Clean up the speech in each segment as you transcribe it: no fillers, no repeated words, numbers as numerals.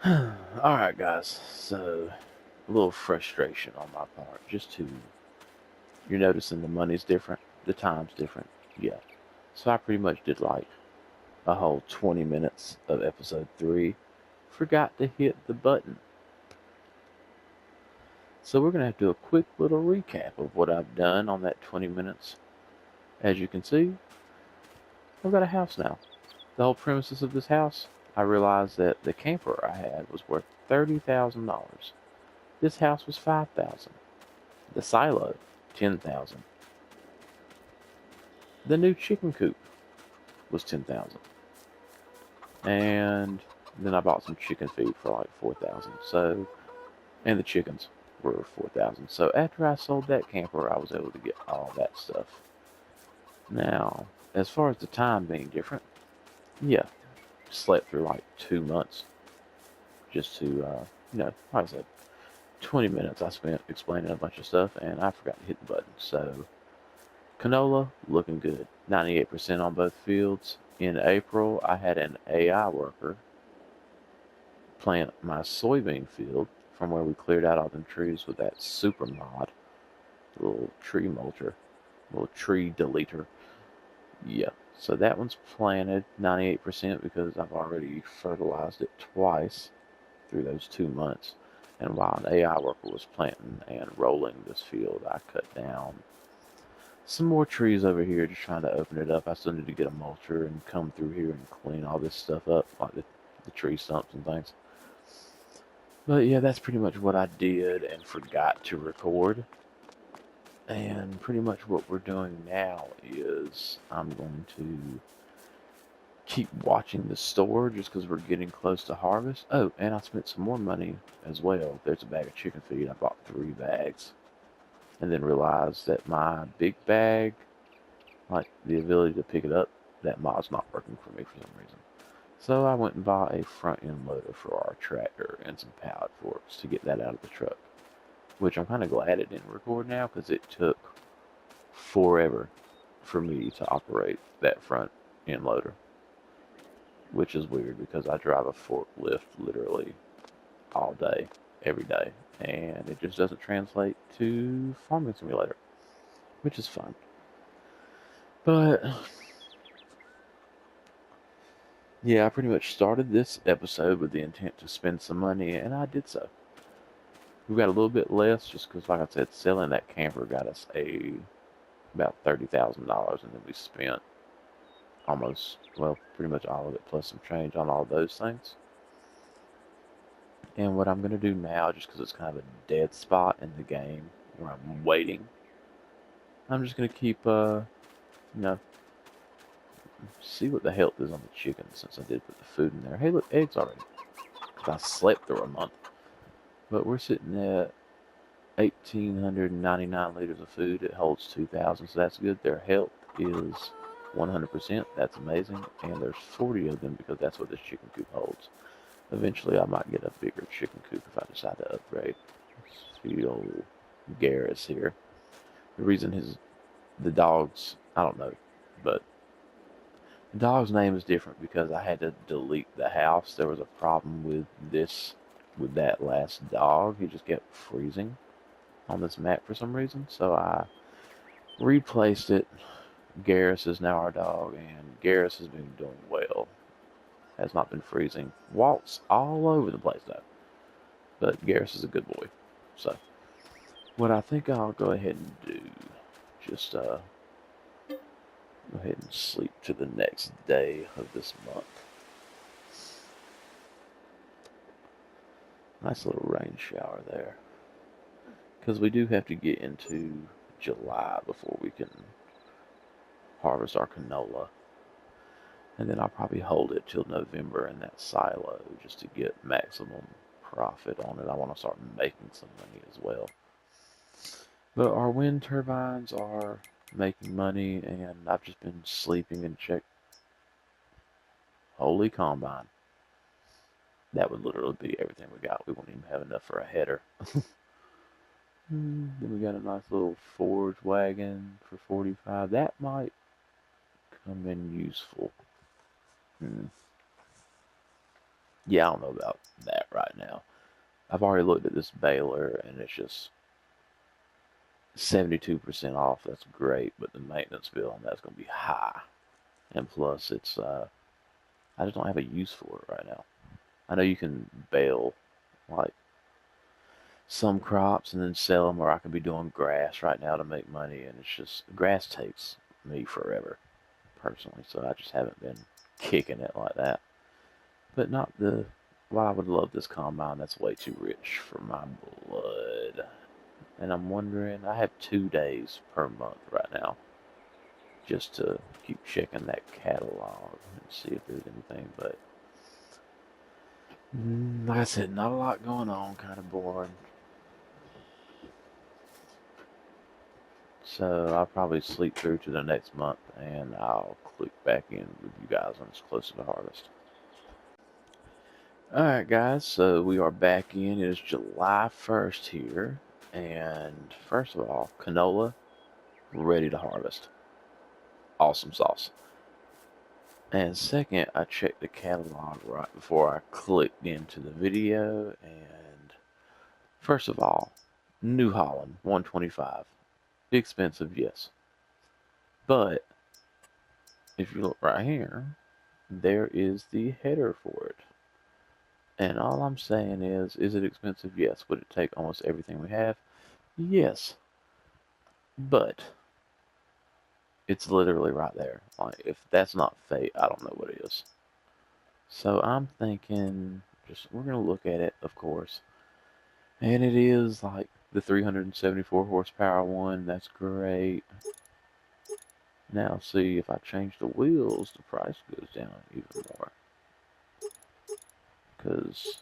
Alright, guys, so a little frustration on my part. You're noticing the money's different, the time's different. Yeah. So I pretty much did like a whole 20 minutes of episode 3. Forgot to hit the button. So we're going to have to do a quick little recap of what I've done on that 20 minutes. As you can see, I've got a house now. The whole premises of this house, I realized that the camper I had was worth $30,000. This house was 5,000. The silo, 10,000. The new chicken coop was 10,000. And then I bought some chicken feed for like 4,000. So, and the chickens were 4,000. So after I sold that camper, I was able to get all that stuff. Now, as far as the time being different, yeah, slept through like 2 months just to, like I said, 20 minutes I spent explaining a bunch of stuff and I forgot to hit the button. So, canola looking good, 98% on both fields. In April, I had an AI worker plant my soybean field from where we cleared out all them trees with that super mod, little tree mulcher, little tree deleter. Yeah, so that one's planted 98% because I've already fertilized it twice through those 2 months. And while an AI worker was planting and rolling this field, I cut down some more trees over here, just trying to open it up. I still need to get a mulcher and come through here and clean all this stuff up, like the tree stumps and things. But yeah, that's pretty much what I did and forgot to record. And pretty much what we're doing now is I'm going to keep watching the store just because we're getting close to harvest. Oh, and I spent some more money as well. There's a bag of chicken feed. I bought 3 bags. And then realized that my big bag, like the ability to pick it up, that mod's not working for me for some reason. So I went and bought a front end loader for our tractor and some pallet forks to get that out of the truck. Which I'm kind of glad it didn't record now because it took forever for me to operate that front end loader. Which is weird because I drive a forklift literally all day, every day. And it just doesn't translate to Farming Simulator, which is fun. But yeah, I pretty much started this episode with the intent to spend some money, and I did so. We got a little bit less just because, like I said, selling that camper got us about $30,000, and then we spent pretty much all of it plus some change on all those things. And what I'm gonna do now, just because it's kind of a dead spot in the game where I'm waiting, I'm just gonna keep, you know, see what the health is on the chicken since I did put the food in there. Hey, look, eggs already. 'Cause I slept through a month. But we're sitting at 1,899 liters of food. It holds 2,000, so that's good. Their health is 100%. That's amazing. And there's 40 of them because that's what this chicken coop holds. Eventually, I might get a bigger chicken coop if I decide to upgrade. See old Garrus here. The reason the dog's, I don't know, but the dog's name is different because I had to delete the house. There was a problem with that last dog. He just kept freezing on this map for some reason. So I replaced it. Garrus is now our dog, and Garrus has been doing well. Has not been freezing. Walks all over the place though. But Garrus is a good boy. So what I think I'll go ahead and do, just go ahead and sleep to the next day of this month. Nice little rain shower there. Because we do have to get into July before we can harvest our canola. And then I'll probably hold it till November in that silo just to get maximum profit on it. I want to start making some money as well. But our wind turbines are making money, and I've just been sleeping and check. Holy combine. That would literally be everything we got. We won't even have enough for a header. Then we got a nice little forage wagon for 45. That might come in useful. Hmm. Yeah, I don't know about that right now. I've already looked at this baler and it's just 72% off. That's great, but the maintenance bill on that's going to be high. And plus, I just don't have a use for it right now. I know you can bale like some crops and then sell them, or I could be doing grass right now to make money, and it's just grass takes me forever personally, so I just haven't been kicking it like that. But not the. Well, I would love this combine. That's way too rich for my blood. And I'm wondering, I have 2 days per month right now just to keep checking that catalog and see if there's anything. But like I said, not a lot going on, kind of boring. So I'll probably sleep through to the next month and I'll click back in with you guys when it's closer to harvest. Alright guys, so we are back in. It is July 1st here. And first of all, canola ready to harvest. Awesome sauce. And second, I checked the catalog right before I clicked into the video. And first of all, New Holland 125. Expensive, yes. But if you look right here, there is the header for it. And all I'm saying is it expensive? Yes. Would it take almost everything we have? Yes. But it's literally right there. Like, if that's not fate, I don't know what is. So I'm thinking, we're going to look at it, of course. And it is like the 374 horsepower one. That's great. Now, see, if I change the wheels, the price goes down even more. Because,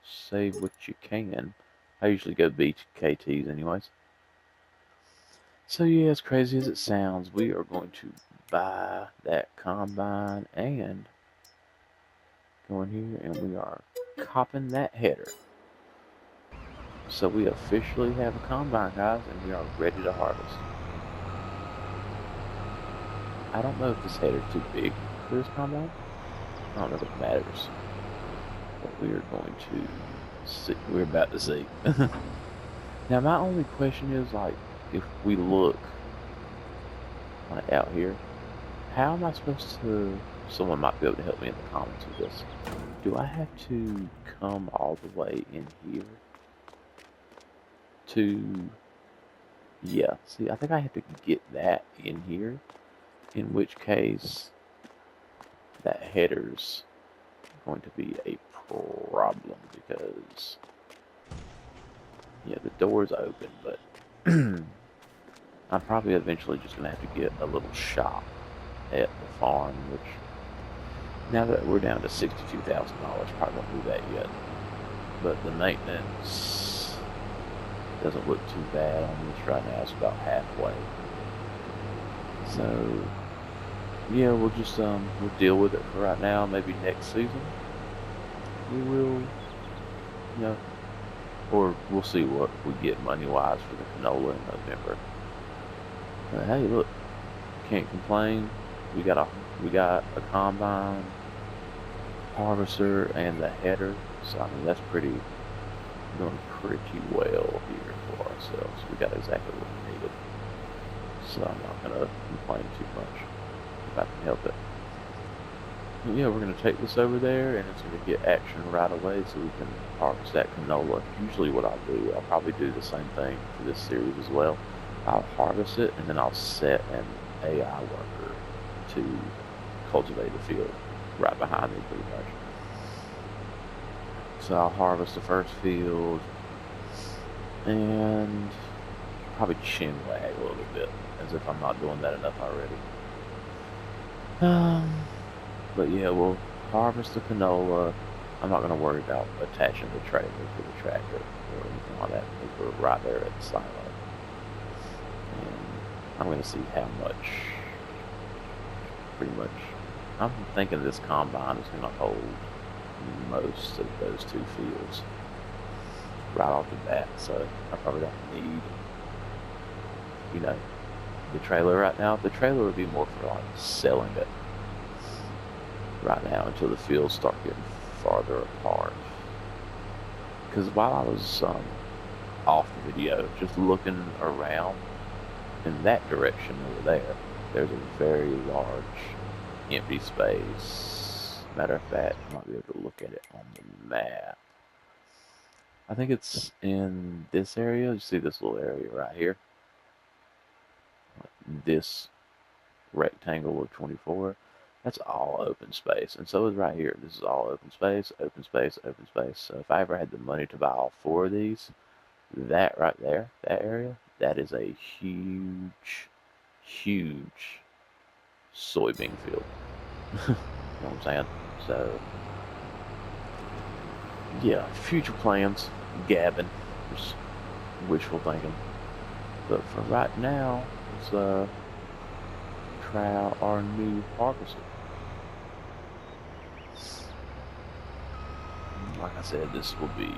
save what you can. I usually go BKTs anyways. So yeah, as crazy as it sounds, we are going to buy that combine and go in here and we are copping that header. So we officially have a combine, guys, and we are ready to harvest. I don't know if this header is too big for this combine. I don't know if it matters. But we are going to see. We're about to see. Now my only question is, like, if we look like out here, how am I supposed to, someone might be able to help me in the comments with this. Do I have to come all the way in here to, yeah, see, I think I have to get that in here, in which case that header's going to be a problem because, yeah, the door's open, but I'm probably eventually just going to have to get a little shop at the farm, which, now that we're down to $62,000, probably won't do that yet. But the maintenance doesn't look too bad on this right now. It's about halfway. So, yeah, we'll just, we'll deal with it for right now. Maybe next season we will, or we'll see what we get money-wise for the canola in November. But hey, look, can't complain. We got a combine, harvester, and the header. So I mean, that's doing pretty well here for ourselves. We got exactly what we needed. So I'm not gonna complain too much if I can help it. But yeah, we're gonna take this over there, and it's gonna get action right away, so we can harvest that canola. Usually, what I'll do, I'll probably do the same thing for this series as well. I'll harvest it, and then I'll set an AI worker to cultivate the field right behind me, pretty much. So I'll harvest the first field and probably chin wag a little bit, as if I'm not doing that enough already. But yeah, we'll harvest the canola. I'm not going to worry about attaching the trailer to the tractor or anything like that, because we're right there at the silo. And I'm going to see how much, pretty much, I'm thinking this combine is going to hold most of those two fields right off the bat, so I probably don't need, the trailer right now. The trailer would be more for like selling it, right now until the fields start getting farther apart. Because while I was off the video, just looking around in that direction over there, there's a very large empty space. Matter of fact, you might be able to look at it on the map. I think it's in this area. You see this little area right here? This rectangle of 24. That's all open space. And so is right here. This is all open space, open space, open space. So if I ever had the money to buy all 4 of these, that right there, that area, that is a huge, huge soybean field. You know what I'm saying? So, yeah, future plans, gabbing, just wishful thinking. But for right now, let's try out our new harvester. Like I said, this will be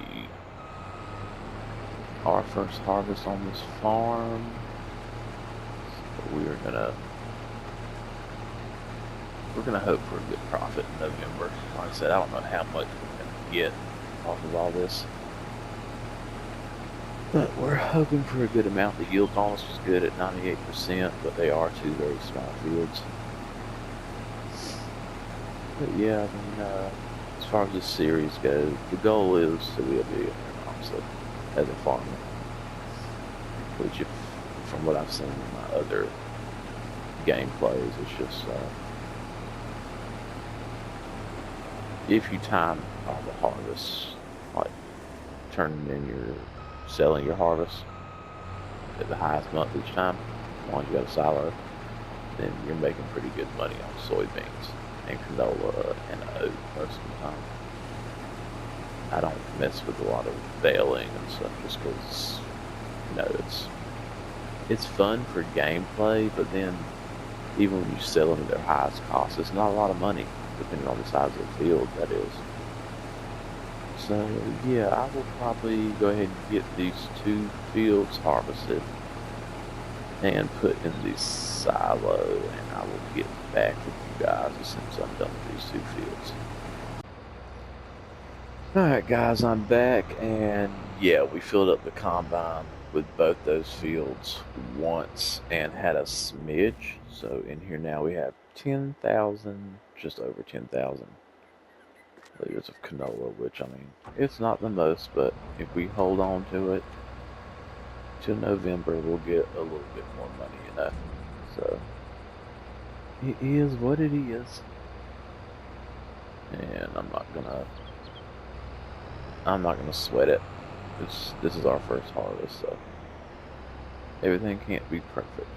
our first harvest on this farm. So we're gonna hope for a good profit in November. Like I said, I don't know how much we're gonna get off of all this, but we're hoping for a good amount. The yield on us was good at 98%, but they are 2 very small fields. But yeah, I mean, as far as this series goes, the goal is to be a billionaire, honestly, as a farmer. Which, from what I've seen in my other gameplays, it's just if you time all the harvests, like selling your harvest at the highest month each time, as long as you got a silo, then you're making pretty good money on soybeans and canola and oat most of the time. I don't mess with a lot of baling and stuff just because, it's fun for gameplay, but then even when you sell them at their highest cost, it's not a lot of money, depending on the size of the field, that is. So, yeah, I will probably go ahead and get these 2 fields harvested and put in the silo, and I will get back with you guys as soon as I'm done with these 2 fields. Alright guys, I'm back, and yeah, we filled up the combine with both those fields once and had a smidge. So in here now we have 10,000, just over 10,000 liters of canola, which, I mean, it's not the most, but if we hold on to it till November, we'll get a little bit more money, So it is what it is, and I'm not gonna sweat it. This is our first harvest, so everything can't be perfect.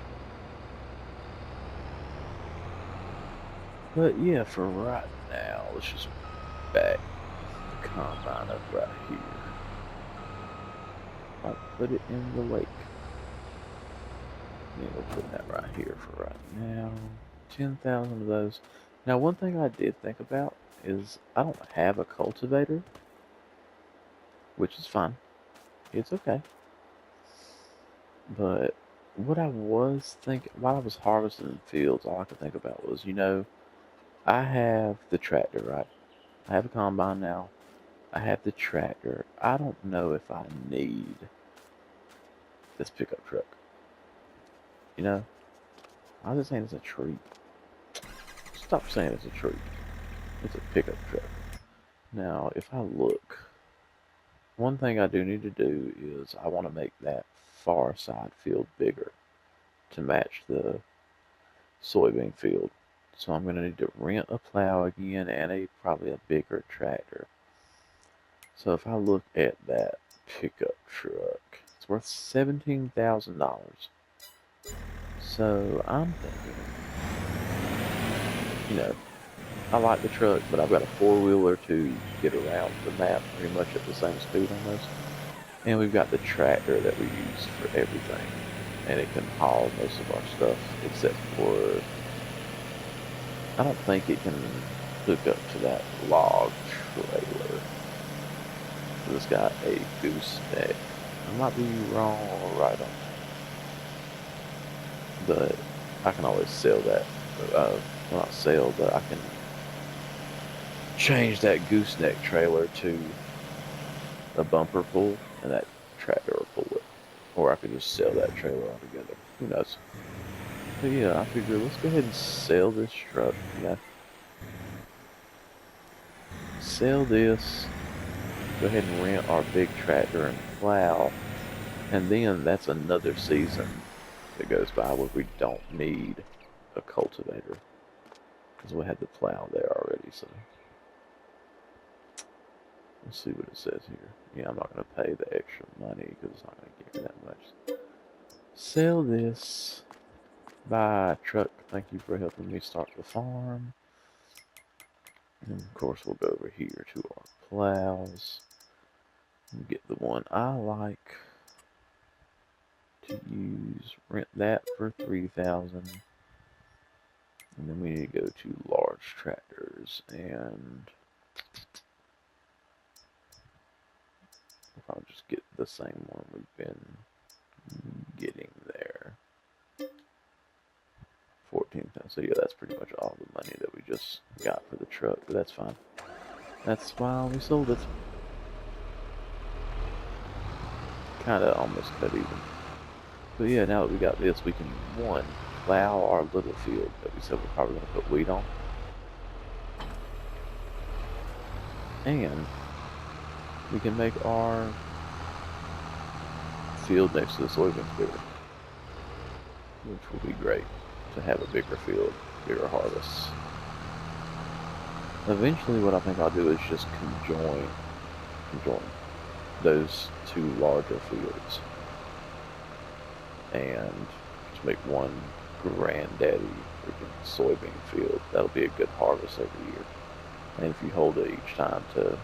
But yeah, for right now, let's just back the combine up right here. I'll put it in the lake. Yeah, we'll put that right here for right now. 10,000 of those. Now, one thing I did think about is I don't have a cultivator, which is fine. It's okay. But what I was thinking, while I was harvesting the fields, all I could think about was, I have the tractor, right? I have a combine now. I have the tractor. I don't know if I need this pickup truck. I was just saying it's a treat. Stop saying it's a treat. It's a pickup truck. Now, if I look, one thing I do need to do is I want to make that far side field bigger to match the soybean field. So I'm going to need to rent a plow again and probably a bigger tractor. So if I look at that pickup truck, it's worth $17,000. So I'm thinking, I like the truck, but I've got a 4-wheeler to get around the map pretty much at the same speed almost. And we've got the tractor that we use for everything. And it can haul most of our stuff, except for, I don't think it can hook up to that log trailer. It's got a gooseneck. I might be wrong or right on that. But I can always sell that. Well, not sell, but I can change that gooseneck trailer to a bumper pull, and that tractor will pull it. Or I could just sell that trailer altogether. Who knows? But yeah, I figured let's go ahead and sell this truck. Yeah. Sell this. Go ahead and rent our big tractor and plow. And then that's another season that goes by where we don't need a cultivator. Because we had the plow there already, so. Let's see what it says here. Yeah, I'm not going to pay the extra money because it's not going to give me that much. Sell this. Buy truck. Thank you for helping me start the farm. And of course, we'll go over here to our plows. And get the one I like to use. Rent that for $3,000. And then we need to go to large tractors. And I'll just get the same one we've been getting there. 14,000. So yeah, that's pretty much all the money that we just got for the truck, but that's fine. That's why we sold it. Kinda almost cut even. But yeah, now that we got this, we can, one, plow our little field that we said we're probably going to put wheat on. And we can make our field next to the soybeans bigger. Which will be great to have a bigger field, bigger harvests. Eventually what I think I'll do is just conjoin those two larger fields and just make one granddaddy freaking soybean field. That'll be a good harvest every year. And if you hold it each time to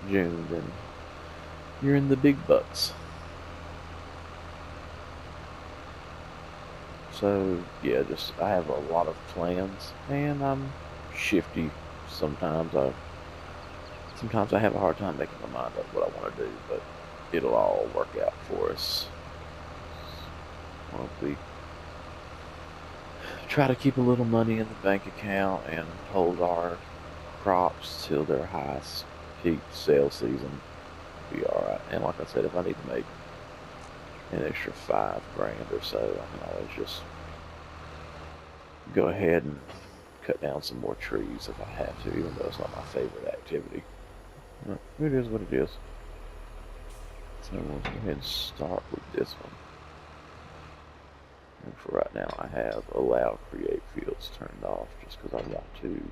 June, then you're in the big bucks. So yeah, just I have a lot of plans, and I'm shifty sometimes. I have a hard time making my mind up what I want to do, but it'll all work out for us. Once we try to keep a little money in the bank account and hold our crops till their highest peak sales season, be alright. And like I said, if I need to make an extra $5,000 or so, I can always just go ahead and cut down some more trees if I have to, even though it's not my favorite activity. But it is what it is. So we'll go ahead and start with this one. And for right now, I have allow create fields turned off just because I want to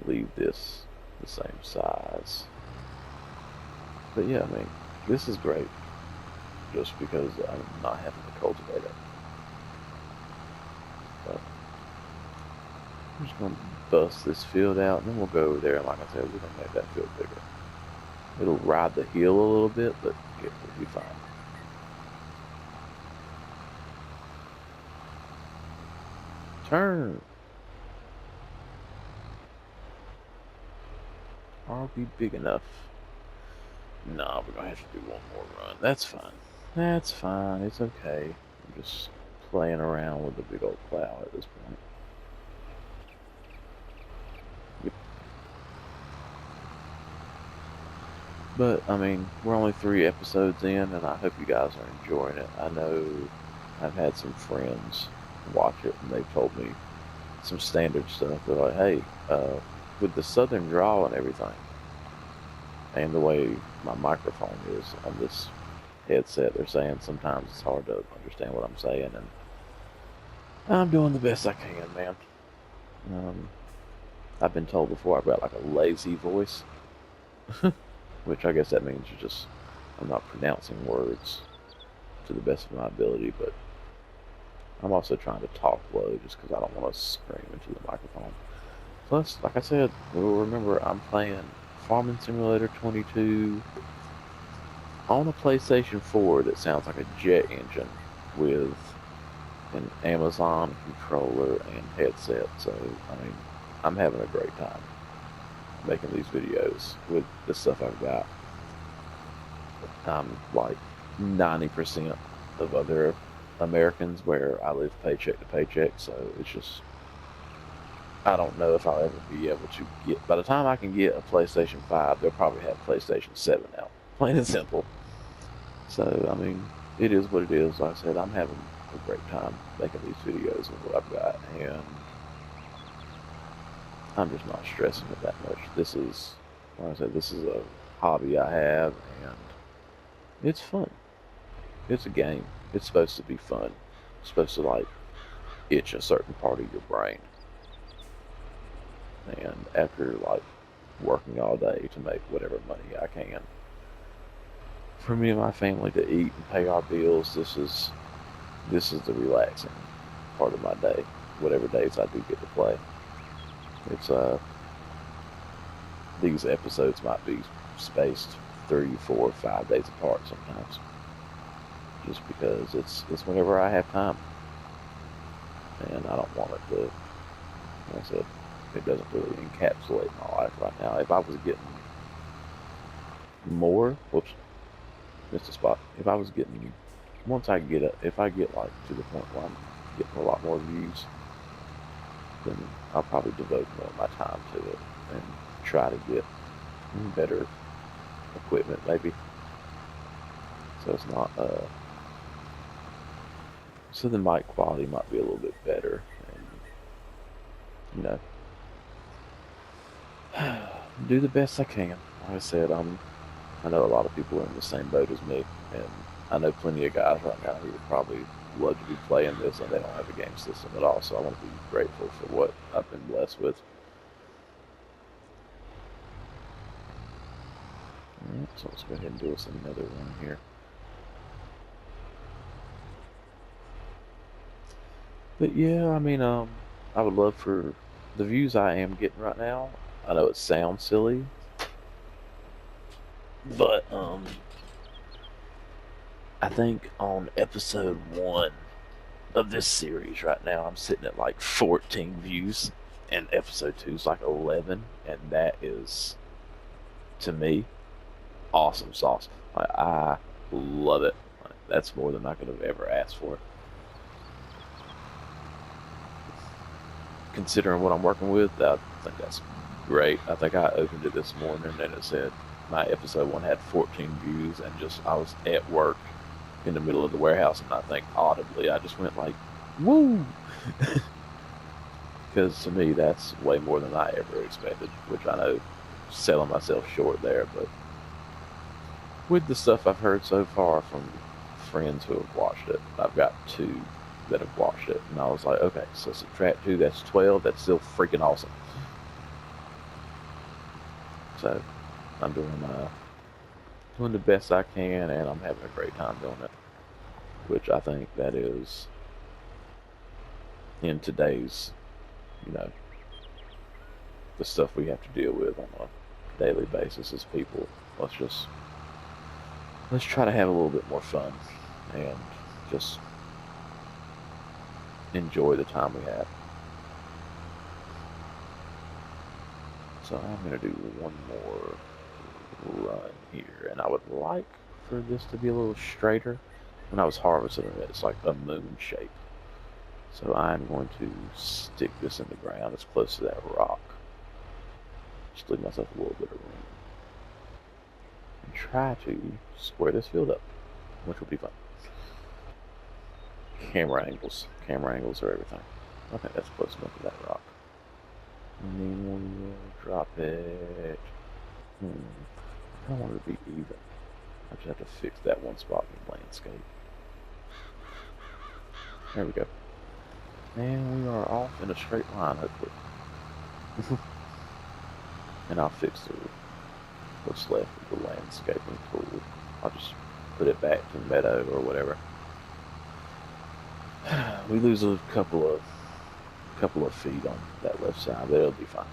leave this the same size. But yeah, I mean, this is great just because I'm not having to cultivate it. But I'm just going to bust this field out, and then we'll go over there, and like I said, we're going to make that field bigger. It'll ride the hill a little bit, but it will be fine. Turn! Are we big enough? Nah, we're going to have to do one more run. That's fine. That's fine. It's okay. I'm just playing around with the big old plow at this point. Yep. But, I mean, we're only 3 episodes in, and I hope you guys are enjoying it. I know I've had some friends watch it, and they've told me some standard stuff. They're like, hey, with the southern draw and everything, and the way my microphone is on this headset, they're saying sometimes it's hard to understand what I'm saying, and I'm doing the best I can, man. I've been told before I've got like a lazy voice, which I guess that means I'm not pronouncing words to the best of my ability, but I'm also trying to talk low just because I don't want to scream into the microphone. Plus, like I said, remember I'm playing Farming Simulator 22 on a PlayStation 4 that sounds like a jet engine with an Amazon controller and headset. So, I mean, I'm having a great time making these videos with the stuff I've got. I'm like 90% of other Americans where I live paycheck to paycheck, so it's just I don't know if I'll ever be able to get. By the time I can get a PlayStation 5, they'll probably have PlayStation 7 out. Plain and simple. So, I mean, it is what it is. Like I said, I'm having a great time making these videos with what I've got, and I'm just not stressing it that much. This is, like I said, this is a hobby I have, and it's fun. It's a game. It's supposed to be fun. It's supposed to, like, itch a certain part of your brain. And after, like, working all day to make whatever money I can, for me and my family to eat and pay our bills, this is the relaxing part of my day. Whatever days I do get to play, it's these episodes might be spaced 3, 4, 5 days apart sometimes, just because it's whenever I have time, and I don't want it to. Like I said, it doesn't really encapsulate my life right now. If I was getting more, whoops, missed a spot. If I was getting, once I get it, if I get like to the point where I'm getting a lot more views, then I'll probably devote more of my time to it and try to get better equipment maybe. So it's not, so the mic quality might be a little bit better, and, you know, do the best I can. Like I said, I know a lot of people are in the same boat as me, and I know plenty of guys right now who would probably love to be playing this, and they don't have a game system at all. So I want to be grateful for what I've been blessed with. All right, so let's go ahead and do us another one here. But yeah, I mean, I would love for the views I am getting right now. I know it sounds silly, but I think on episode 1 of this series right now, I'm sitting at like 14 views, and episode 2 is like 11, and that is, to me, awesome sauce. Like, I love it. Like, that's more than I could have ever asked for. Considering what I'm working with, I think that's great. I think I opened it this morning and it said my episode 1 had 14 views, and just I was at work in the middle of the warehouse, and I think audibly I just went like, "Woo!" Because to me that's way more than I ever expected. Which I know, selling myself short there, but with the stuff I've heard so far from friends who have watched it, I've got 2 that have watched it, and I was like, okay, so subtract 2, that's 12. That's still freaking awesome. So I'm doing the best I can, and I'm having a great time doing it. Which I think that is, in today's, you know, the stuff we have to deal with on a daily basis as people. Let's try to have a little bit more fun and just enjoy the time we have. So I'm going to do one more run here, and I would like for this to be a little straighter. When I was harvesting it, it's like a moon shape. So I'm going to stick this in the ground as close to that rock. Just leave myself a little bit of room. And try to square this field up, which will be fun. Camera angles. Camera angles are everything. Okay, that's close enough to that rock. And then we'll drop it. I don't want it to be even. I just have to fix that one spot in the landscape. There we go. And we are off in a straight line, hopefully. And I'll fix what's left of the landscaping tool. I'll just put it back to the meadow or whatever. We lose a couple of feet on that left side, but it'll be fine.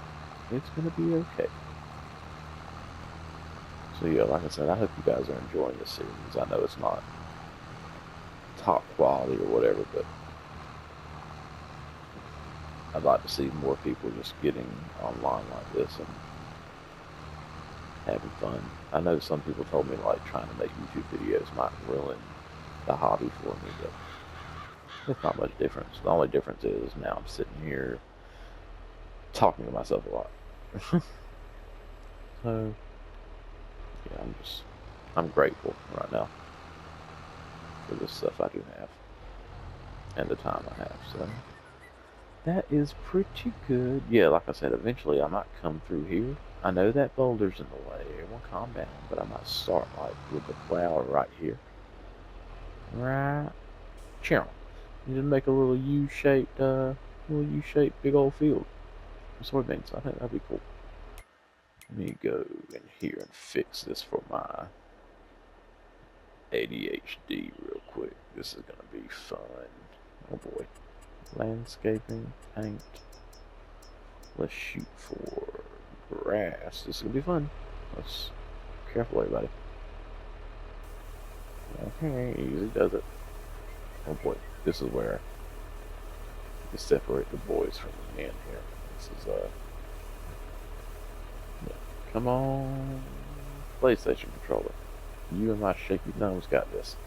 It's gonna be okay. So yeah, like I said, I hope you guys are enjoying this series. I know it's not top quality or whatever, but I'd like to see more people just getting online like this and having fun. I know some people told me like trying to make YouTube videos might ruin the hobby for me, but it's not much difference. The only difference is now I'm sitting here talking to myself a lot. So, yeah, I'm grateful right now for the stuff I do have and the time I have. So, that is pretty good. Yeah, like I said, eventually I might come through here. I know that boulder's in the way. Everyone calm down. But I might start like with the plow right here. Right. Cheryl. You just make a little U-shaped, big old field of soybeans. I think that'd be cool. Let me go in here and fix this for my ADHD real quick. This is gonna be fun. Oh boy. Landscaping, paint. Let's shoot for grass. This is gonna be fun. Let's careful, everybody. Okay, easy does it. Oh boy, this is where you separate the boys from the men here. This is yeah. Come on, PlayStation controller. You and my shaky nose got this.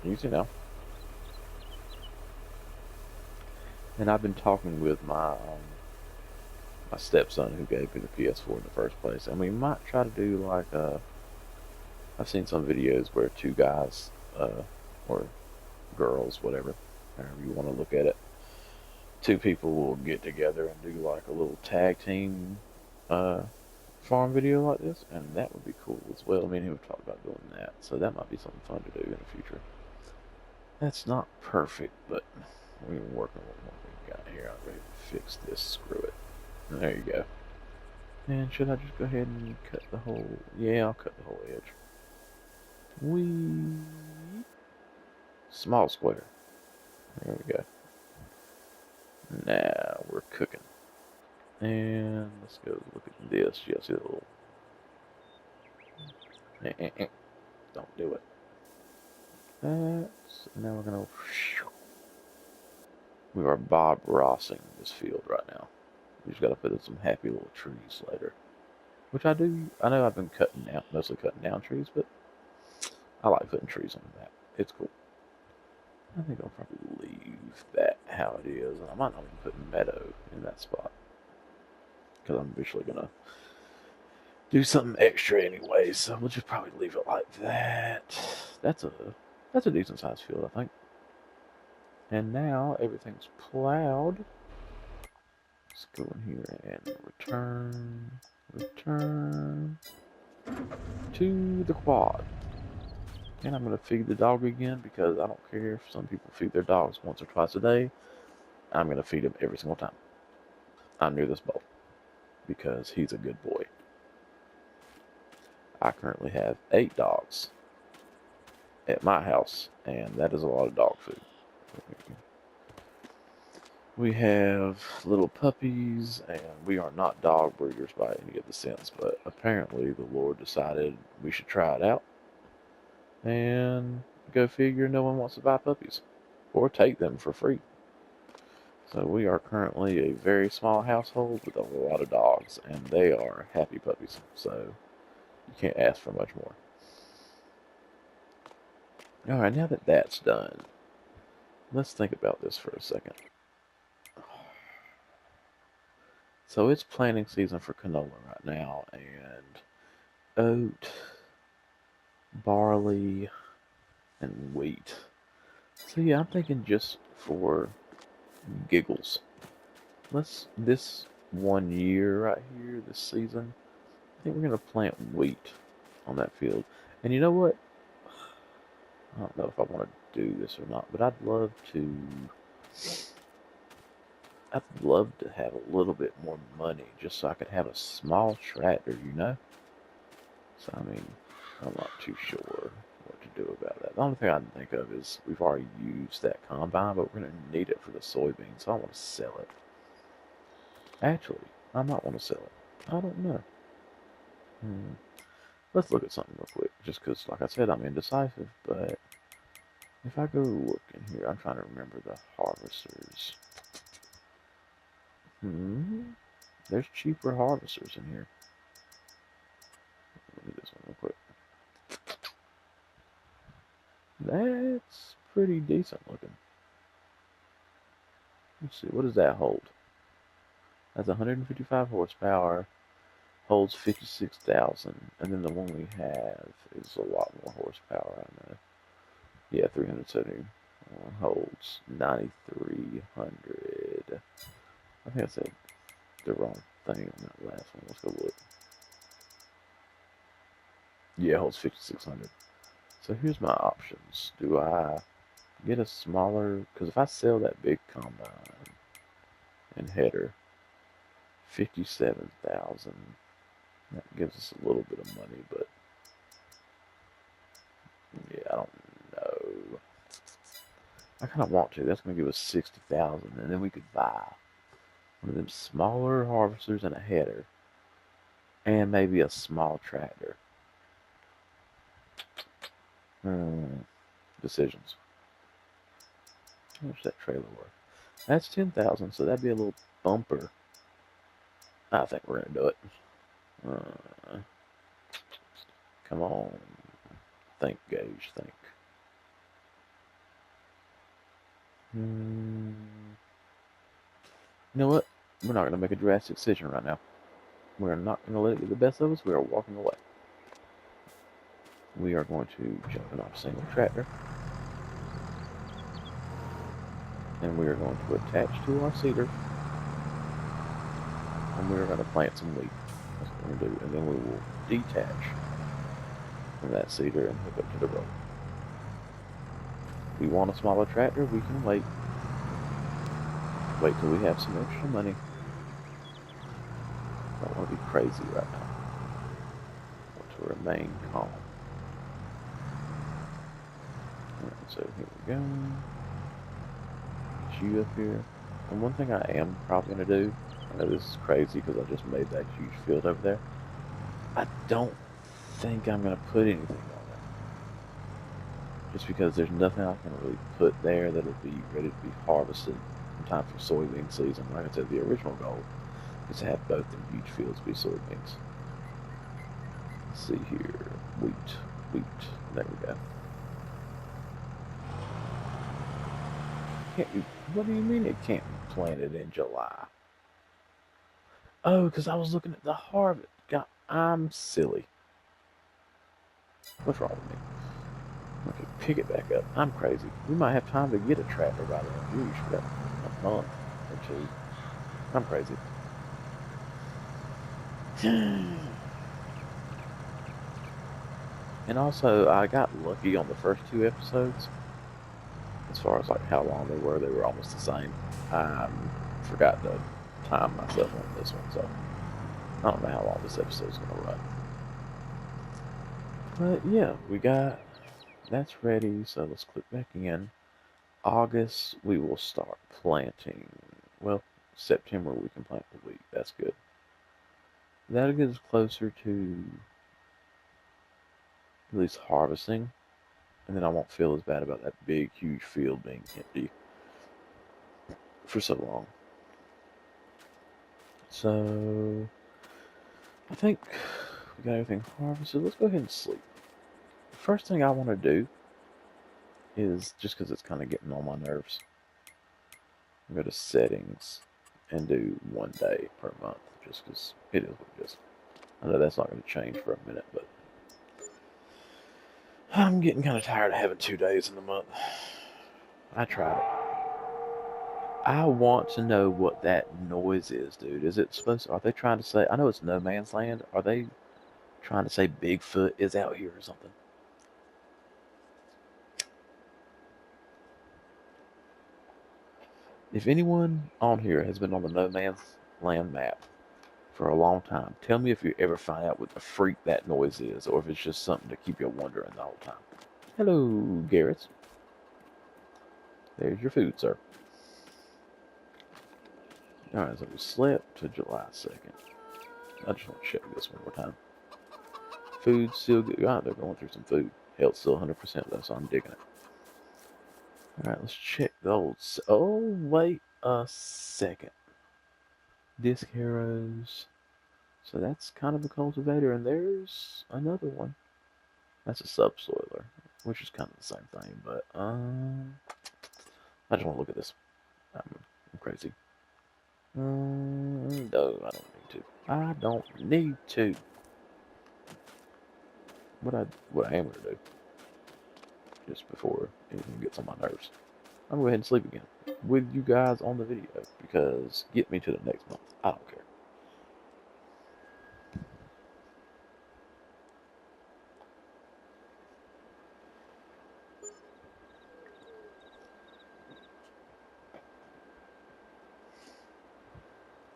Easy now. And I've been talking with my stepson who gave me the PS4 in the first place, and we might try to do like I've seen some videos where two guys, or girls, whatever, however you want to look at it, two people will get together and do like a little tag team farm video like this, and that would be cool as well. Me and him have talked about doing that, so that might be something fun to do in the future. That's not perfect, but we're working with what we got here. I'm ready to fix this. Screw it. There you go. And should I just go ahead and cut the whole... Yeah, I'll cut the whole edge. Small square. There we go. Now we're cooking. And let's go look at this. Yeah, see the little... Don't do it. Now we're gonna... We are Bob Rossing this field right now. We just gotta put in some happy little trees later. Which I do. I know I've been mostly cutting down trees, but I like putting trees on the map. It's cool. I think I'll probably leave that how it is. And I might not even put meadow in that spot. Because I'm eventually gonna do something extra anyway, so we'll just probably leave it like that. That's a decent sized field, I think. And now everything's plowed. Let's go in here and return to the quad. And I'm gonna feed the dog again because I don't care if some people feed their dogs once or twice a day. I'm gonna feed him every single time I'm near this bowl because he's a good boy. I currently have 8 dogs at my house, and that is a lot of dog food. We have little puppies, and we are not dog breeders by any of the sense, but apparently the Lord decided we should try it out. And go figure, no one wants to buy puppies or take them for free. So we are currently a very small household with a lot of dogs, and they are happy puppies. So you can't ask for much more. Alright, now that that's done, let's think about this for a second. So it's planting season for canola right now, and oat, barley, and wheat. So yeah, I'm thinking just for giggles. This 1 year right here, this season, I think we're gonna plant wheat on that field. And you know what? I don't know if I want to do this or not, but I'd love to have a little bit more money just so I could have a small tractor, you know? So, I mean, I'm not too sure what to do about that. The only thing I can think of is we've already used that combine, but we're going to need it for the soybeans, so I want to sell it. Actually, I might want to sell it. I don't know. Let's look at something real quick, just because, like I said, I'm indecisive, but if I go look in here, I'm trying to remember the harvesters. There's cheaper harvesters in here. Look at this one real quick. That's pretty decent looking. Let's see, what does that hold? That's 155 horsepower, holds 56,000, and then the one we have is a lot more horsepower, I know. Yeah, 370 holds 9,300. I think I said the wrong thing on that last one. Let's go look. Yeah, it holds 5,600. So here's my options. Do I get a smaller? Because if I sell that big combine and header, 57,000. That gives us a little bit of money, but yeah, I don't know. I kind of want to. That's going to give us 60,000, and then we could buy one of them smaller harvesters and a header, and maybe a small tractor. Decisions. How much that trailer worth? That's 10,000, so that'd be a little bumper. I think we're gonna do it. Come on, think, Gage, think. You know what? We're not gonna make a drastic decision right now. We're not gonna let it get the best of us. We are walking away. We are going to jump in our single tractor, and we are going to attach to our seeder, and we are going to plant some wheat. That's what we're going to do, and then we will detach from that seeder and hook up to the road. If we want a smaller tractor, we can wait. Wait till we have some extra money. Don't want to be crazy right now. I want to remain calm. Alright, so here we go. Get you up here. And one thing I am probably going to do, I know this is crazy because I just made that huge field over there. I don't think I'm going to put anything on it. Just because there's nothing I can really put there that'll be ready to be harvested in time for soybean season. Like I said, the original goal is to have both them huge fields be soybeans. Let's see here. Wheat. There we go. Can't be, what do you mean it can't be planted in July? Oh, because I was looking at the harvest. God, I'm silly. What's wrong with me? Okay, pick it back up. I'm crazy. We might have time to get a tractor by then. Geez, we got a month or two. I'm crazy. And also, I got lucky on the first 2 episodes. As far as like how long they were almost the same. I forgot to time myself on this one, so I don't know how long this episode's gonna run. But yeah, we got that's ready. So let's click back in. August we will start planting. Well, September we can plant the wheat. That's good. That'll get us closer to at least harvesting, and then I won't feel as bad about that big, huge field being empty for so long. So I think we got everything harvested. Let's go ahead and sleep. The first thing I want to do is, just because it's kind of getting on my nerves, go to settings and do 1 day per month, just because it is what it is. I know that's not going to change for a minute, but I'm getting kind of tired of having 2 days in the month. I tried it. I want to know what that noise is, dude. Is it supposed to, are they trying to say, I know it's no man's land, are they trying to say Bigfoot is out here or something? If anyone on here has been on the no man's land map for a long time, tell me if you ever find out what the freak that noise is, or if it's just something to keep you wondering the whole time. Hello, Garrett. There's your food, sir. Alright, so we slept to July 2nd. I just want to check this one more time. Food still good. God, they're going through some food. Health still 100% though, so I'm digging it. Alright, let's check those. Oh, wait a second. Disc Heroes. So that's kind of a cultivator, and there's another one. That's a subsoiler, which is kind of the same thing, but I just want to look at this. crazy. No, I don't need to. I don't need to. What I am gonna do, just before anything gets on my nerves, I'm gonna go ahead and sleep again with you guys on the video because get me to the next month. I don't care.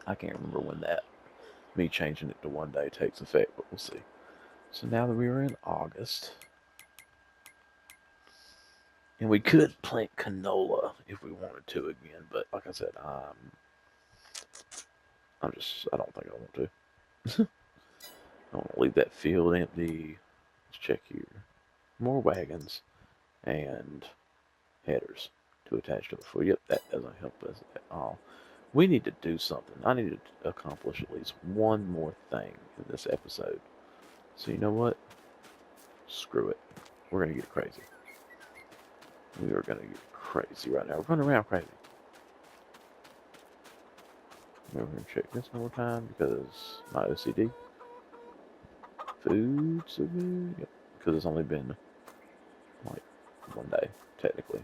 I can't remember when that me changing it to one day takes effect, but we'll see. So now that we are in August, and we could plant canola if we wanted to again, but like I said, I don't think I want to. I want to leave that field empty. Let's check here. More wagons and headers to attach to the foot. Yep, that doesn't help us at all. We need to do something. I need to accomplish at least one more thing in this episode. So you know what? Screw it. We're going to get crazy. We are going to get crazy right now. We're running around crazy. We're going to check this one more time because my OCD. Food, so good. Yep. Because it's only been like one day, technically.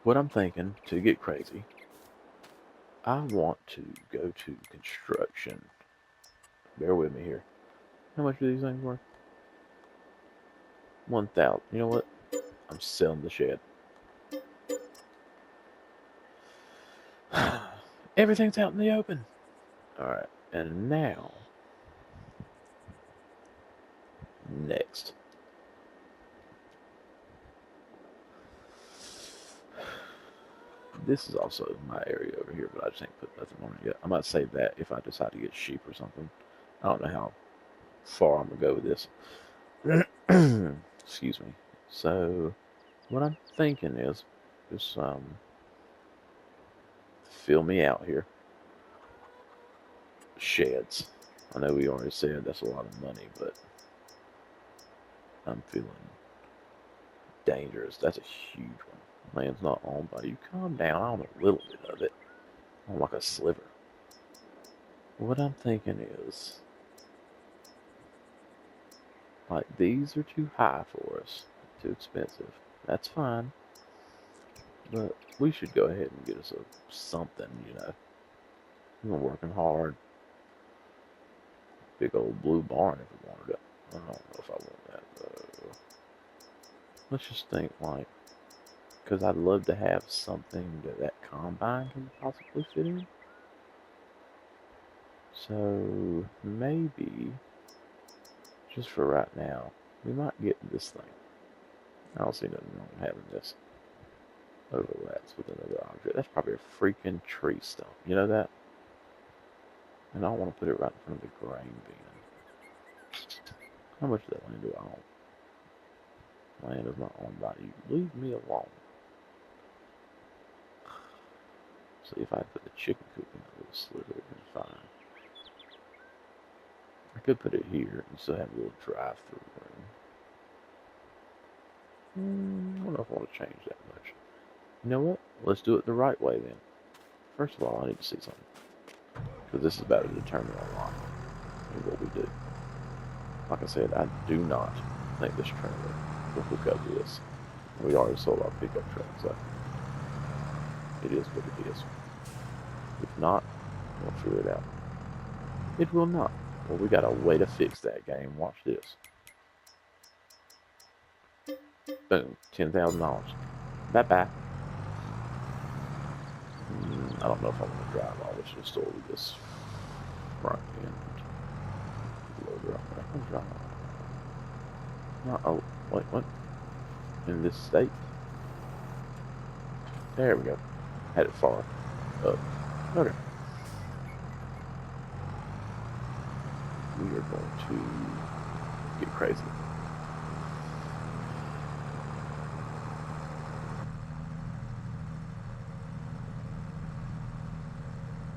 What I'm thinking, to get crazy, I want to go to construction. Bear with me here. How much are these things worth? 1,000. You know what? I'm selling the shed. Everything's out in the open. Alright, and now, next. This is also my area over here, but I just ain't put nothing on it yet. I might save that if I decide to get sheep or something. I don't know how far I'm going to go with this. Excuse me. So, what I'm thinking is, just fill me out here. Sheds. I know we already said that's a lot of money, but I'm feeling dangerous. That's a huge one. Land's not owned by you. Calm down. I own a little bit of it. I own like a sliver. What I'm thinking is, like, these are too high for us. Too expensive. That's fine. But we should go ahead and get us something, you know. We've been working hard. Big old blue barn if we wanted it. I don't know if I want that though. Let's just think, like, because I'd love to have something that combine can possibly fit in. So maybe, just for right now, we might get this thing. I don't see nothing wrong with having this overlaps with another object. That's probably a freaking tree stump. You know that? And I don't want to put it right in front of the grain bin. How much of that land do I own? Land is not owned by you. Leave me alone. See if I put the chicken coop in that little sliver, it's fine. I could put it here and still have a little drive-through room. I don't know if I want to change that much. You know what? Let's do it the right way then. First of all, I need to see something. Because this is about to determine a lot of what we do. Like I said, I do not think this trailer will hook up to this. We already sold our pickup truck, so it is what it is. If not, we'll figure it out. It will not. Well, we got a way to fix that game. Watch this. Boom. $10,000. Bye-bye. I don't know if I want to drive all this to the store with this front end loader. I can drive. No, oh, wait, what? In this state? There we go. Had it far up. Okay. We are going to get crazy.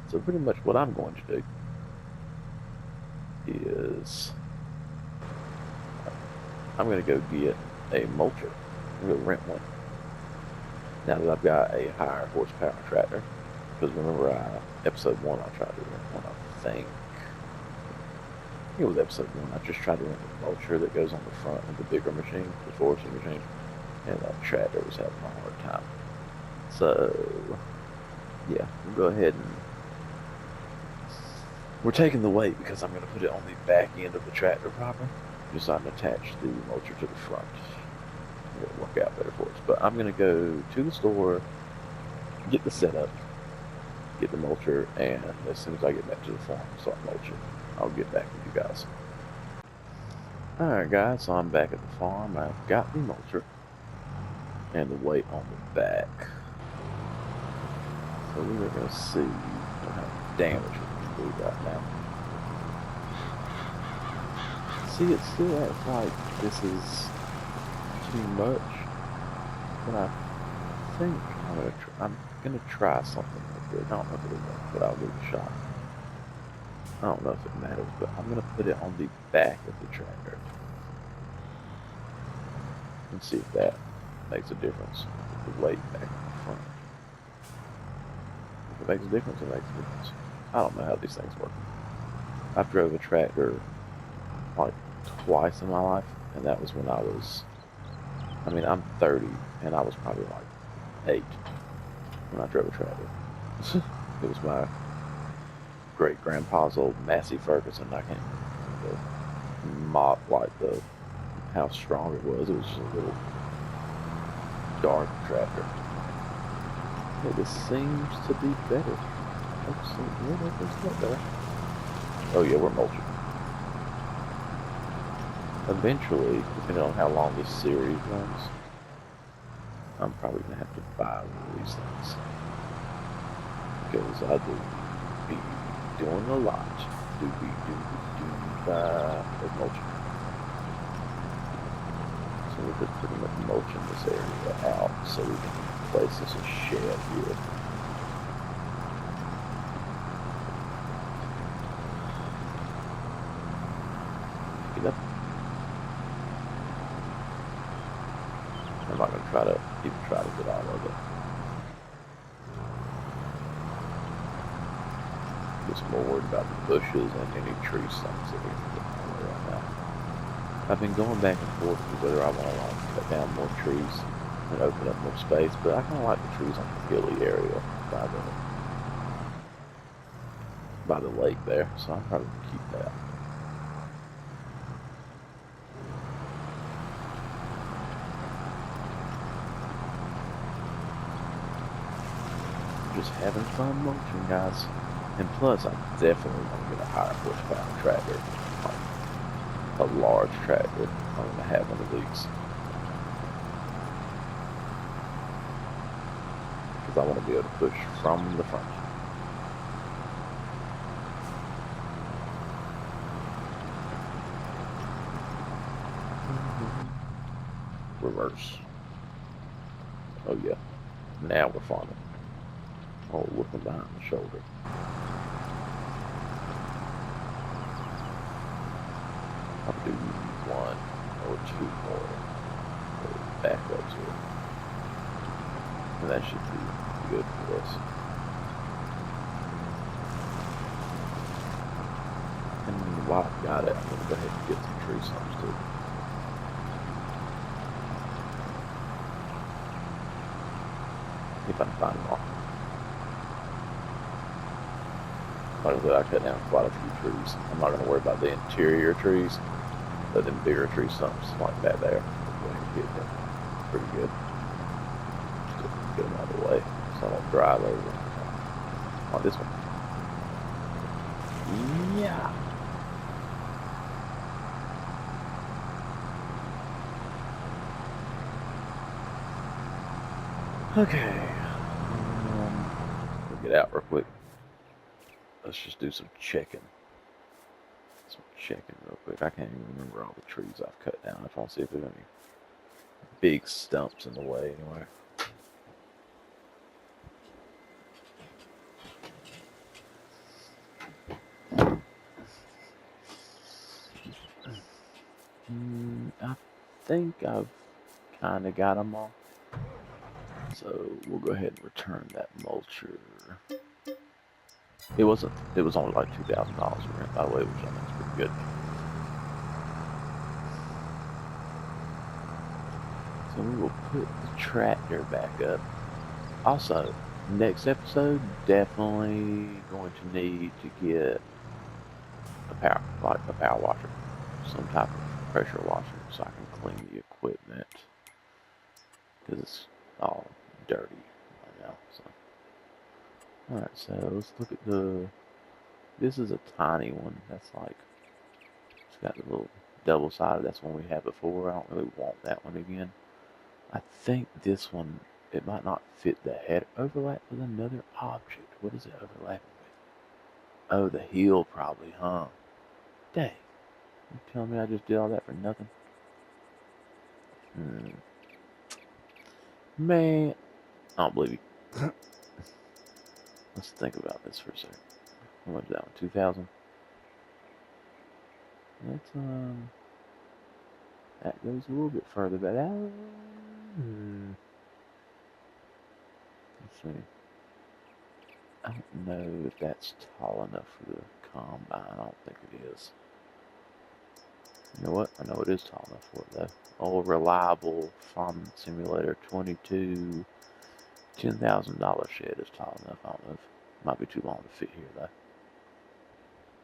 So pretty much what I'm going to do is I'm going to go get a mulcher. I'm going to rent one. Now that I've got a higher horsepower tractor, because remember, episode 1, I tried to rent one, I think. It was episode 1. I just tried to rent the mulcher that goes on the front of the bigger machine, the forestry machine, and that tractor was having a hard time. So, yeah, we'll go ahead and we're taking the weight because I'm going to put it on the back end of the tractor proper, just so I can attach the mulcher to the front. It'll work out better for us. But I'm going to go to the store, get the setup, get the mulcher, and as soon as I get back to the farm and start mulching, I'll get back with you guys. Alright guys, so I'm back at the farm. I've got the mulcher and the weight on the back. So we're going to see how damage we can do right now. See, it still acts like this is too much, but I think I'm gonna try something like this. I don't know if it'll work, but I'll give it a shot. I don't know if it matters, but I'm gonna put it on the back of the tractor and see if that makes a difference with the weight back in the front. If it makes a difference, it makes a difference. I don't know how these things work. I've drove a tractor like twice in my life, and that was when I'm 30, and I was probably like 8 when I drove a tractor. It was my great-grandpa's old Massey Ferguson. I can't remember the mop, like how strong it was. It was just a little dark tractor. Yeah, this seems to be better. It's not better. Oh yeah, we're mulching. Eventually, depending on how long this series runs, I'm probably going to have to buy one of these things. Because I do be doing a lot. Do with mulching. So we're just pretty much mulching this area out so we can place this a shed here. Get up. I'm not going to even try to get all of it. Just more worried about the bushes and any tree stumps that we can get right now. I've been going back and forth with whether I want to cut down more trees and open up more space, but I kind of like the trees on the hilly area by the lake there, so I'm probably going to keep that. Just having fun mulching, guys. And plus, I definitely want to get a higher horsepower tractor, like a large tractor. I'm going to have one of these. Because I want to be able to push from the front. Reverse. Oh yeah. Now we're farming. Oh, looking behind the shoulder. I'll do 1 or 2 more backups here. And that should be good for us. And while I've got it, I'm going to go ahead and get some tree stumps too. If I can find them all. Like I said, I cut down quite a few trees. I'm not going to worry about the interior trees, but them bigger tree stumps like that there, I'm going to get them pretty good. Just get them out of the way so I don't drive over them. Like this one. Yeah. Okay. We'll get out real quick. Let's just do some checking. Real quick. I can't even remember all the trees I've cut down. I just want to see if there's any big stumps in the way anyway. I think I've kind of got them all. So we'll go ahead and return that mulcher. It wasn't. It was only like $2,000 in rent, by the way, which I think is pretty good. So we will put the tractor back up. Also, next episode, definitely going to need to get a power washer, some type of pressure washer, so I can clean the equipment because it's all dirty right now. So, all right, so let's look at the. This is a tiny one. That's like it's got the little double sided. That's one we had before. I don't really want that one again. I think this one, it might not fit the head. Overlap with another object. What is it overlapping with? Oh, the heel probably, huh? Dang. You telling me I just did all that for nothing? Man, I don't believe you. Let's think about this for a second. What was that one? 2,000? Let's, that goes a little bit further, but let's see. I don't know if that's tall enough for the combine. I don't think it is. You know what? I know it is tall enough for it though. Old reliable farm simulator 22 $10,000 shed is tall enough. I don't know if it might be too long to fit here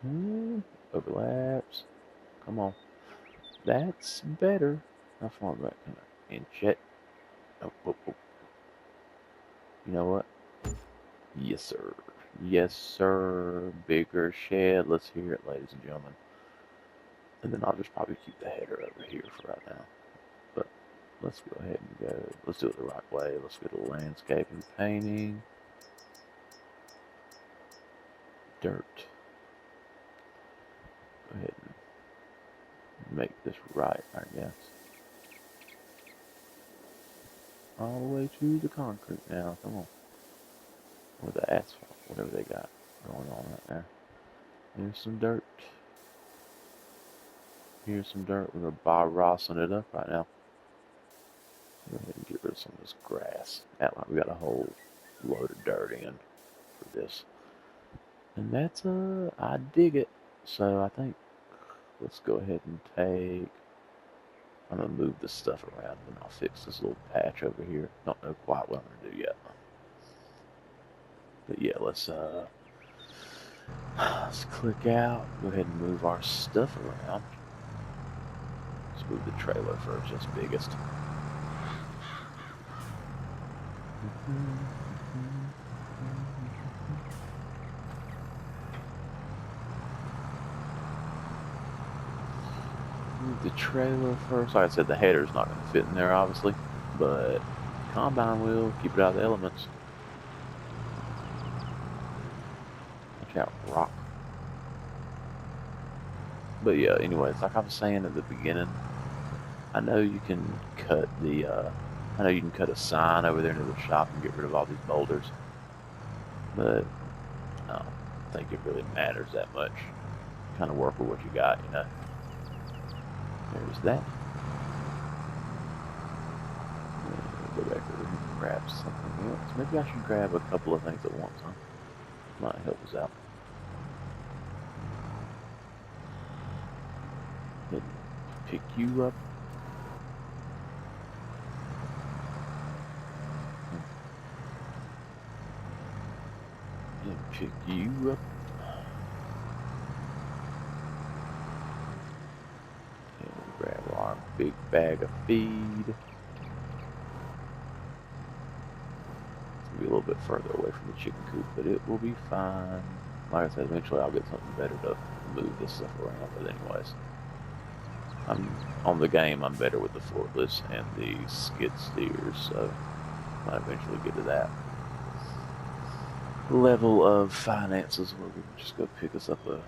though. Overlaps. Come on. That's better. How far back? Inch it. Oh. You know what? Yes, sir. Yes, sir. Bigger shed. Let's hear it, ladies and gentlemen. And then I'll just probably keep the header over here for right now. But let's go ahead and go. Let's do it the right way. Let's go to landscaping, painting, dirt. Go ahead and make this right, I guess. All the way to the concrete now. Come on. Or the asphalt, whatever they got going on right there. Here's some dirt. Here's some dirt. We're going to Bob Rossing it up right now. Go ahead and get rid of some of this grass. Act like we got a whole load of dirt in for this. And that's, I dig it. So I think, let's go ahead and take, I'm going to move this stuff around and I'll fix this little patch over here. Don't know quite what I'm going to do yet. But yeah, let's click out. Go ahead and move our stuff around. Let's move the trailer first, that's biggest. Move the trailer first. Like I said, the header's not going to fit in there, obviously, but combine will keep it out of the elements. Watch out, rock. But yeah, anyways, like I was saying at the beginning, I know you can cut the, I know you can cut a sign over there into the shop and get rid of all these boulders, but I don't think it really matters that much. Kind of work with what you got, you know. There's that. Go back over here and grab something else. Maybe I should grab a couple of things at once, huh? Might help us out. Pick you up. And pick you up. And grab our big bag of feed. It's gonna be a little bit further away from the chicken coop, but it will be fine. Like I said, eventually I'll get something better to move this stuff around, but anyways. On the game, I'm better with the forklifts and the skid steers, so I might eventually get to that level of finances where we can just go pick us up a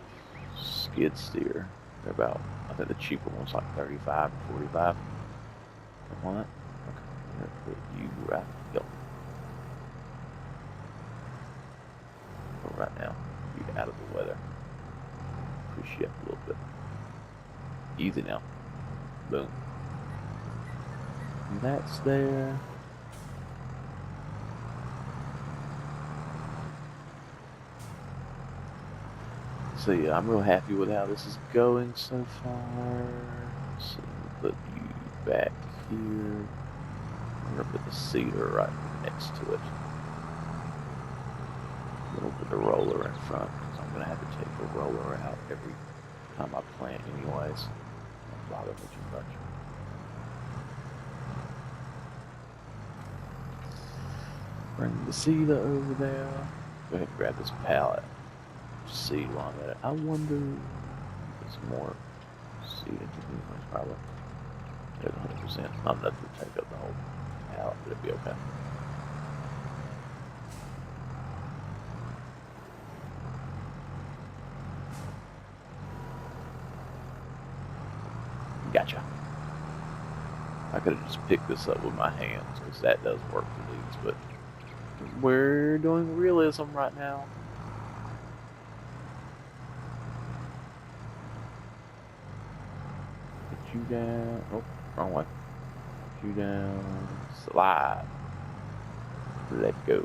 skid steer. They're about, I think the cheaper one's like 35 or 45. Something like that. Okay, I'm gonna put you right, go. But right now, you out of the weather. Push you up a little bit. Easy now. Boom. And that's there. So yeah, I'm real happy with how this is going so far. So put you back here. I'm gonna put the cedar right next to it. A little bit of roller in front, because I'm gonna have to take the roller out every time I plant anyways. Don't bother me too much. Bring the cedar over there. Go ahead and grab this pallet. Seed while I'm at it. I wonder if there's more seed into me. There's probably. There's 100%. Not enough to take up the whole pallet, but it'd be okay. Gotcha. I could have just picked this up with my hands, because that does work for these, but we're doing realism right now. Put you down. Oh, wrong way. Put you down. Slide. Let go.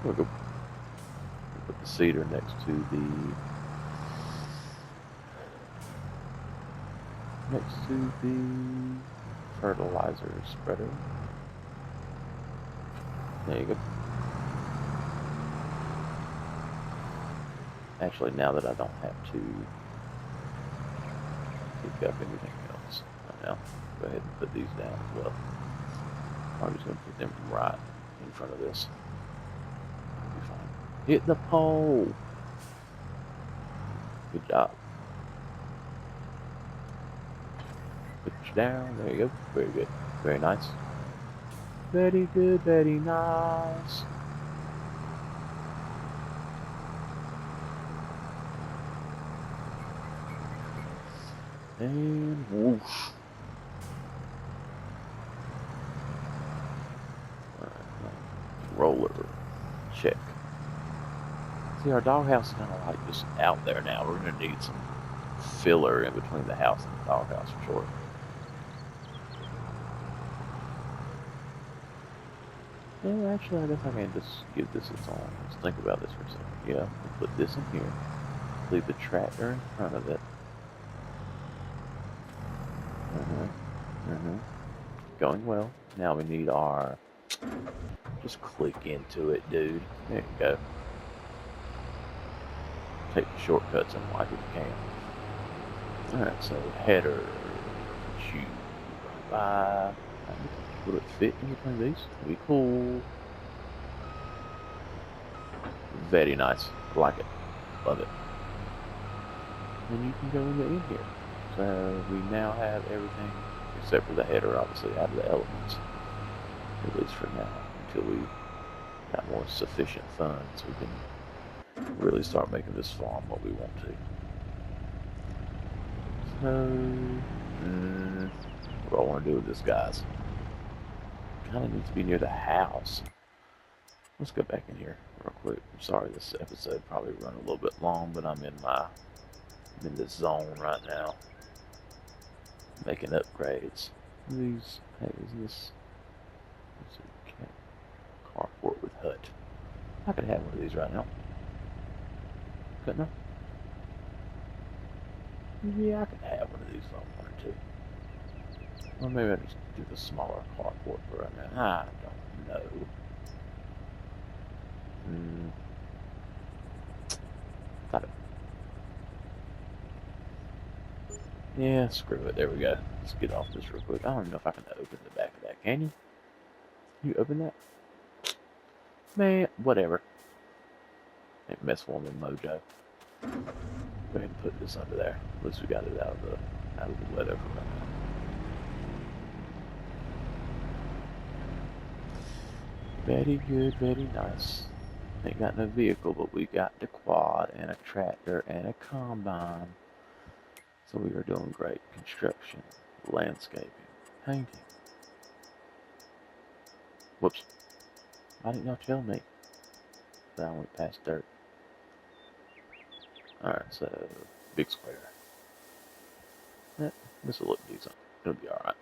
We'll go put the cedar next to the fertilizer spreader. There you go. Actually, now that I don't have to pick up anything else right now, go ahead and put these down as well. I'm just going to put them right in front of this. That'll be fine. Hit the pole! Good job. Put you down. There you go. Very good. Very nice. Very good. Very nice. And whoosh. Roller. Check. See, our doghouse is kind of like just out there now. We're going to need some filler in between the house and the doghouse for sure. Yeah, actually, I guess I can just give this its own. Let's think about this for a second. Yeah, we'll put this in here. Leave the tractor in front of it. Going well. Now we need our... Just click into it, dude. There you go. Take the shortcuts in life if you can. Alright, so header. Shoot. Bye. Will it fit in between these? It'll be cool. Very nice. Like it. Love it. And you can go into in here. So we now have everything except for the header, obviously, out of the elements. At least for now. Until we got more sufficient funds, we can really start making this farm what we want to. So, what I want to do with this, guys, kind of needs to be near the house. Let's go back in here real quick. I'm sorry this episode probably run a little bit long, but I'm in this zone right now, making upgrades. These, hey, is this carport with hut? I could have one of these right now. Couldn't I? Yeah, I could have one of these if I wanted to. Or maybe I just do the smaller carport for right now. I don't know. Thought it. Yeah, screw it. There we go. Let's get off this real quick. I don't even know if I can open the back of that. Can you? You open that? Man, whatever. Ain't mess with my mojo. Go ahead and put this under there. At least we got it out of the weather for right now. Very good, very nice. Ain't got no vehicle, but we got the quad and a tractor and a combine. So we are doing great. Construction, landscaping, painting. Whoops. Why didn't y'all tell me that I went past dirt? Alright, so big square. This will look decent. It'll be alright.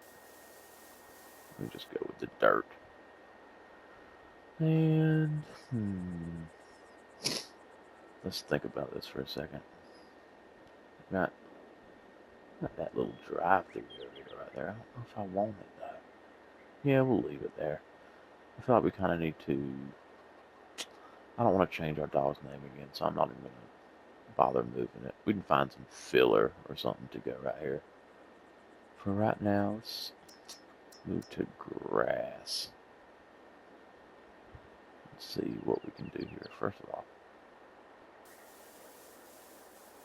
Let me just go with the dirt. And let's think about this for a second. Got that little drive-through area right there. I don't know if I want it though. Yeah, we'll leave it there. I feel like we kind of need to. I don't want to change our dog's name again, so I'm not even gonna bother moving it. We can find some filler or something to go right here. For right now, let's move to grass. Let's see what we can do here. First of all,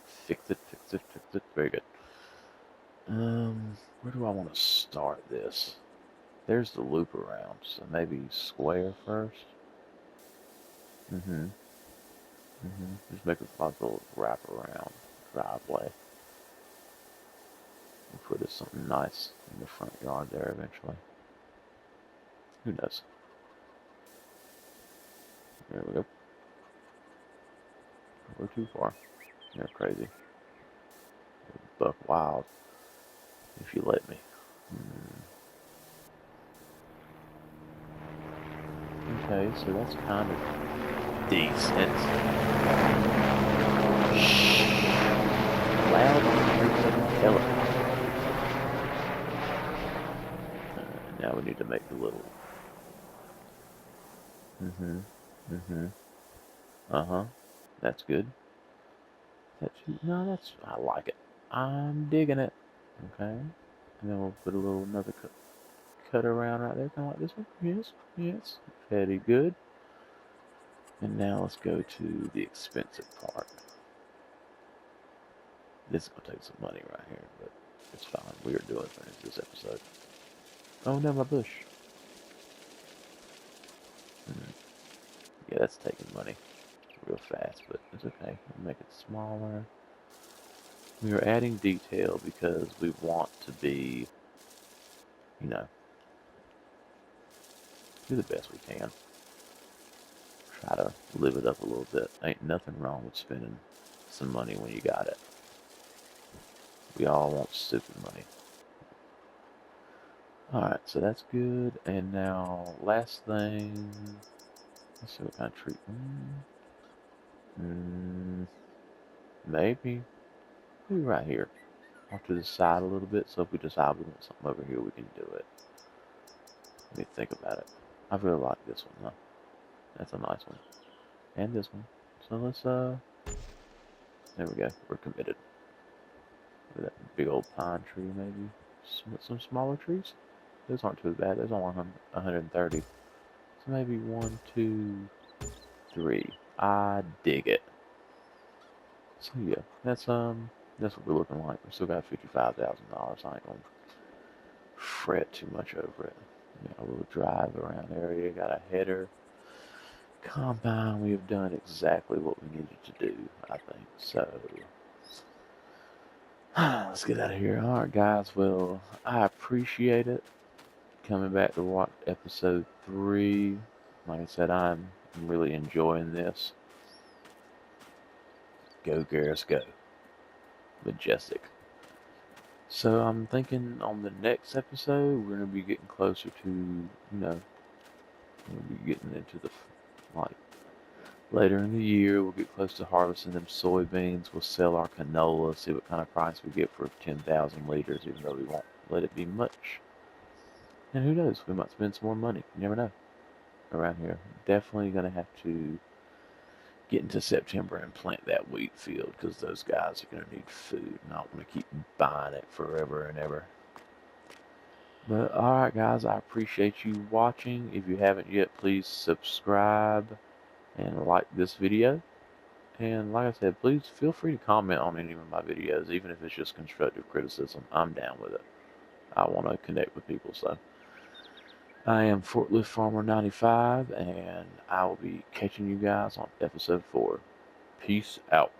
fix it, fix it, fix it. Very good. Where do I want to start this? There's the loop around, so maybe square first. Just make a nice little wrap around driveway. We'll put this something nice in the front yard there eventually. Who knows? There we go. We're too far. You're crazy. Buck wild. If you let me. Okay, so that's kind of decent. Shh. Loud telephone. Now we need to make the little. That's good. That's. I like it. I'm digging it. Okay. And then we'll put another cut around right there, kind of like this one. Yes, yes. Very good. And now let's go to the expensive part. This is going to take some money right here, but it's fine. We are doing things this episode. Oh no, my bush. Yeah, that's taking money real fast, but it's okay. We'll make it smaller. We are adding detail because we want to be, you know, do the best we can. Try to live it up a little bit. Ain't nothing wrong with spending some money when you got it. We all want stupid money. Alright, so that's good. And now, last thing. Let's see what kind of tree. Maybe right here. Off to the side a little bit, so if we decide we want something over here, we can do it. Let me think about it. I really like this one, though. That's a nice one. And this one. So let's, there we go. We're committed. Look at that big old pine tree, maybe. Some smaller trees? Those aren't too bad. Those are 130. So maybe 1, 2, 3. I dig it. So yeah, that's what we're looking like. We still got $55,000. I ain't gonna fret too much over it. Got a little drive around area. Got a header. Combine. We have done exactly what we needed to do, I think. So let's get out of here. All right, guys. Well, I appreciate it. Coming back to watch episode 3. Like I said, I'm really enjoying this. Go, Garrus, go. Majestic. So I'm thinking on the next episode, we're going to be getting closer to, we'll be getting into the, later in the year, we'll get close to harvesting them soybeans. We'll sell our canola, see what kind of price we get for 10,000 liters, even though we won't let it be much. And who knows, we might spend some more money. You never know. Around here. Definitely going to have to get into September and plant that wheat field, because those guys are going to need food, and I don't want to keep buying it forever and ever. But alright guys, I appreciate you watching. If you haven't yet, please subscribe and like this video. And like I said, please feel free to comment on any of my videos, even if it's just constructive criticism. I'm down with it. I want to connect with people, so. I am Forklift Farmer 95, and I will be catching you guys on episode 4. Peace out.